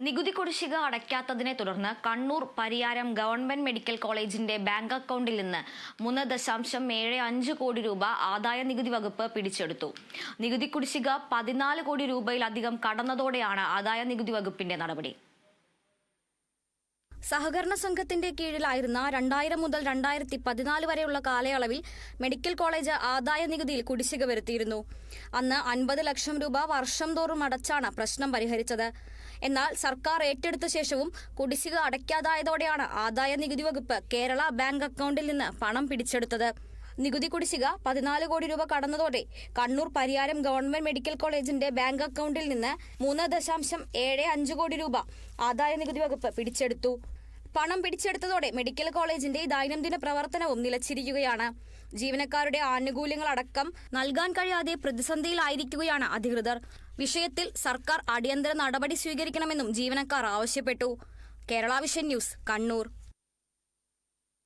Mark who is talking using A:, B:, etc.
A: നികുതി കുടിശ്ശിക അടയ്ക്കാത്തതിനെ തുടർന്ന് കണ്ണൂർ പരിയാരം ഗവൺമെന്റ് മെഡിക്കൽ കോളേജിന്റെ ബാങ്ക് അക്കൗണ്ടിൽ നിന്ന് 3.75 കോടി രൂപ ആദായ നികുതി വകുപ്പ് പിടിച്ചെടുത്തു. നികുതി കുടിശ്ശിക 14 കോടി രൂപയിലധികം കടന്നതോടെയാണ് ആദായ നികുതി വകുപ്പിന്റെ നടപടി.
B: സഹകരണ സംഘത്തിന്റെ കീഴിലായിരുന്ന 2000 മുതൽ 2014 വരെയുള്ള കാലയളവിൽ മെഡിക്കൽ കോളേജ് ആദായ നികുതിയിൽ കുടിശ്ശിക വരുത്തിയിരുന്നു. അന്ന് 50 ലക്ഷം രൂപ വർഷം തോറും അടച്ചാണ് പ്രശ്നം പരിഹരിച്ചത്. എന്നാൽ സർക്കാർ ഏറ്റെടുത്ത ശേഷവും കുടിശ്ശിക അടയ്ക്കാതായതോടെയാണ് ആദായ നികുതി വകുപ്പ് കേരള ബാങ്ക് അക്കൗണ്ടിൽ നിന്ന് പണം പിടിച്ചെടുത്തത്. നികുതി കുടിശ്ശിക 14 കോടി രൂപ കടന്നതോടെ കണ്ണൂർ പരിയാരം ഗവൺമെന്റ് മെഡിക്കൽ കോളേജിന്റെ ബാങ്ക് അക്കൗണ്ടിൽ നിന്ന് 3.75 കോടി രൂപ ആദായ നികുതി വകുപ്പ് പിടിച്ചെടുത്തു. പണം പിടിച്ചെടുത്തതോടെ മെഡിക്കൽ കോളേജിന്റെ ദൈനംദിന പ്രവർത്തനവും നിലച്ചിരിക്കുകയാണ്. ജീവനക്കാരുടെ ആനുകൂല്യങ്ങൾ അടക്കം നൽകാൻ കഴിയാതെ പ്രതിസന്ധിയിലായിരിക്കുകയാണ് അധികൃതർ. വിഷയത്തിൽ സർക്കാർ അടിയന്തര നടപടി സ്വീകരിക്കണമെന്നും ജീവനക്കാർ ആവശ്യപ്പെട്ടു. Kerala vision news, Kannur.